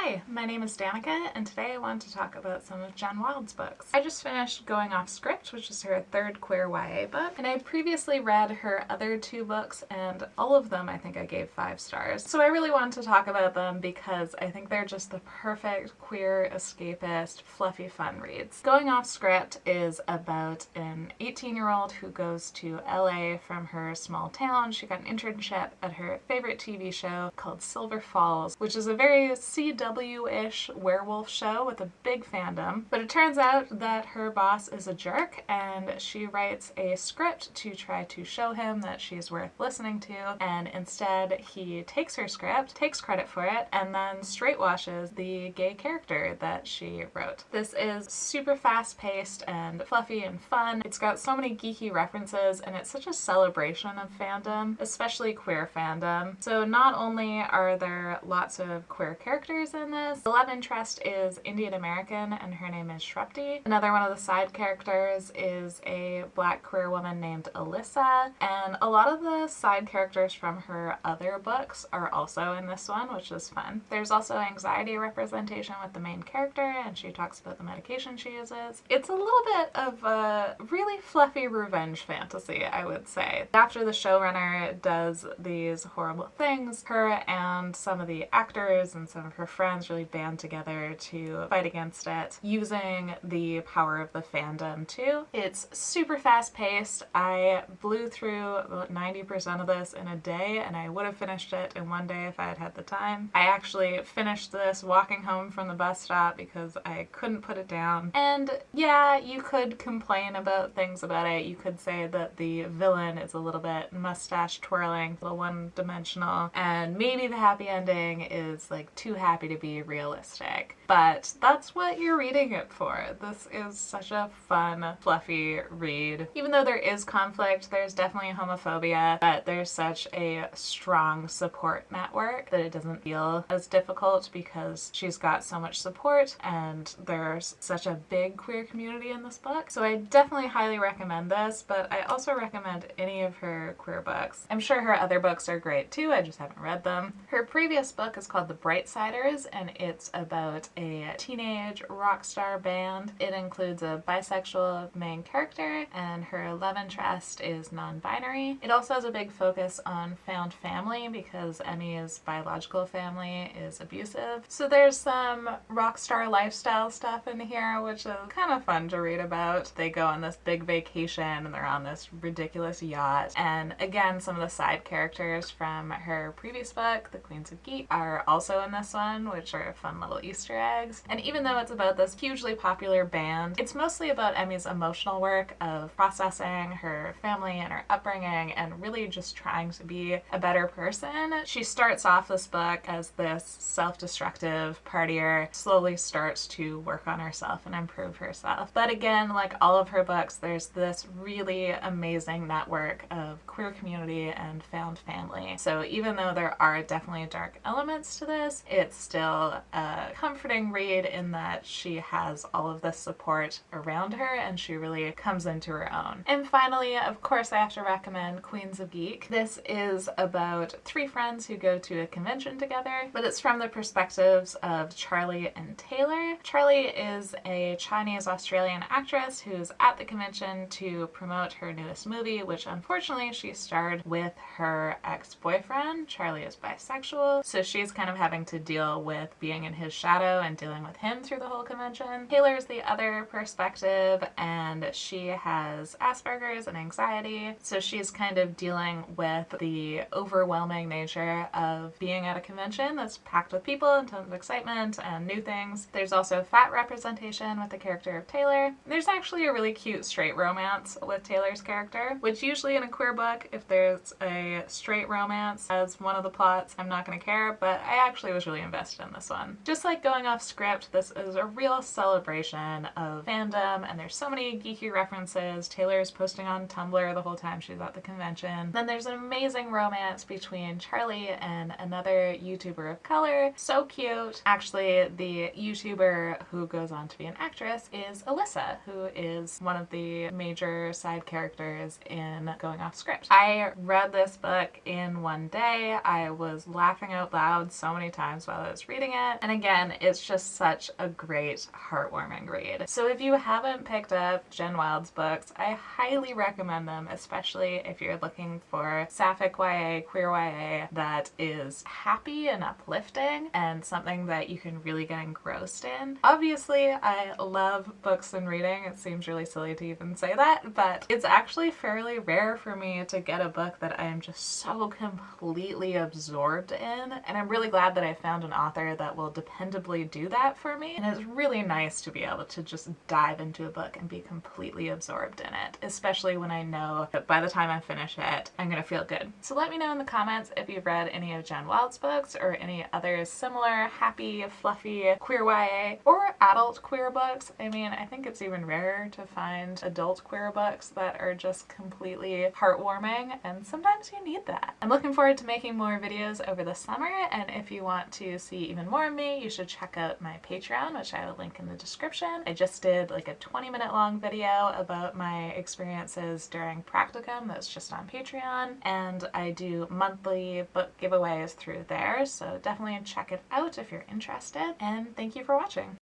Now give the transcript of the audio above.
Hi, my name is Danica, and today I want to talk about some of Jen Wilde's books. I just finished Going Off Script, which is her third queer YA book, and I previously read her other two books, and all of them I think I gave 5 stars. So I really want to talk about them because I think they're just the perfect queer, escapist, fluffy fun reads. Going Off Script is about an 18-year-old who goes to LA from her small town. She got an internship at her favorite TV show called Silver Falls, which is a very CW-ish werewolf show with a big fandom. But it turns out that her boss is a jerk, and she writes a script to try to show him that she's worth listening to, and instead he takes her script, takes credit for it, and then straightwashes the gay character that she wrote. This is super fast-paced and fluffy and fun. It's got so many geeky references, and it's such a celebration of fandom, especially queer fandom. So not only are there lots of queer characters in this, the love interest is Indian American and her name is Shrupti. Another one of the side characters is a black queer woman named Alyssa, and a lot of the side characters from her other books are also in this one, which is fun. There's also anxiety representation with the main character, and she talks about the medication she uses. It's a little bit of a really fluffy revenge fantasy, I would say. After the showrunner does these horrible things, her and some of the actors and some of her friends really band together to fight against it, using the power of the fandom too. It's super fast-paced. I blew through about 90% of this in a day, and I would have finished it in one day if I had had the time. I actually finished this walking home from the bus stop because I couldn't put it down. And yeah, you could complain about things about it. You could say that the villain is a little bit mustache twirling, a little one-dimensional, and maybe the happy ending is like too happy to be realistic. But that's what you're reading it for. This is such a fun, fluffy read. Even though there is conflict, there's definitely homophobia, but there's such a strong support network that it doesn't feel as difficult because she's got so much support and there's such a big queer community in this book. So I definitely highly recommend this, but I also recommend any of her queer books. I'm sure her other books are great too, I just haven't read them. Her previous book is called The Brightsiders, and it's about a teenage rock star band. It includes a bisexual main character, and her love interest is non-binary. It also has a big focus on found family because Emmy's biological family is abusive. So there's some rock star lifestyle stuff in here, which is kind of fun to read about. They go on this big vacation and they're on this ridiculous yacht. And again, some of the side characters from her previous book, The Queens of Geek, are also in this one, which are fun little Easter eggs. And even though it's about this hugely popular band, it's mostly about Emmy's emotional work of processing her family and her upbringing and really just trying to be a better person. She starts off this book as this self-destructive partier, slowly starts to work on herself and improve herself. But again, like all of her books, there's this really amazing network of queer community and found family. So even though there are definitely dark elements to this, it's still a comforting read in that she has all of this support around her and she really comes into her own. And finally, of course, I have to recommend Queens of Geek. This is about 3 friends who go to a convention together, but it's from the perspectives of Charlie and Taylor. Charlie is a Chinese-Australian actress who's at the convention to promote her newest movie, which unfortunately she starred with her ex-boyfriend. Charlie is bisexual, so she's kind of having to deal with being in his shadow and dealing with him through the whole convention. Taylor's the other perspective, and she has Asperger's and anxiety, so she's kind of dealing with the overwhelming nature of being at a convention that's packed with people and tons of excitement and new things. There's also fat representation with the character of Taylor. There's actually a really cute straight romance with Taylor's character, which usually in a queer book, if there's a straight romance as one of the plots, I'm not going to care, but I actually was really invested in this one. Just like Going Off Script, this is a real celebration of fandom, and there's so many geeky references. Taylor's posting on Tumblr the whole time she's at the convention. Then there's an amazing romance between Charlie and another YouTuber of color. So cute. Actually, the YouTuber who goes on to be an actress is Alyssa, who is one of the major side characters in Going Off Script. I read this book in one day. I was laughing out loud so many times while I was reading reading it. And again, it's just such a great, heartwarming read. So if you haven't picked up Jen Wilde's books, I highly recommend them, especially if you're looking for sapphic YA, queer YA that is happy and uplifting and something that you can really get engrossed in. Obviously, I love books and reading. It seems really silly to even say that, but it's actually fairly rare for me to get a book that I am just so completely absorbed in, and I'm really glad that I found an author that will dependably do that for me. And it's really nice to be able to just dive into a book and be completely absorbed in it, especially when I know that by the time I finish it, I'm gonna feel good. So let me know in the comments if you've read any of Jen Wilde's books or any other similar happy, fluffy, queer YA or adult queer books. I mean, I think it's even rarer to find adult queer books that are just completely heartwarming, and sometimes you need that. I'm looking forward to making more videos over the summer, and if you want to see even more of me, you should check out my Patreon, which I will link in the description. I just did like a 20-minute long video about my experiences during practicum that's just on Patreon, and I do monthly book giveaways through there, so definitely check it out if you're interested, and thank you for watching.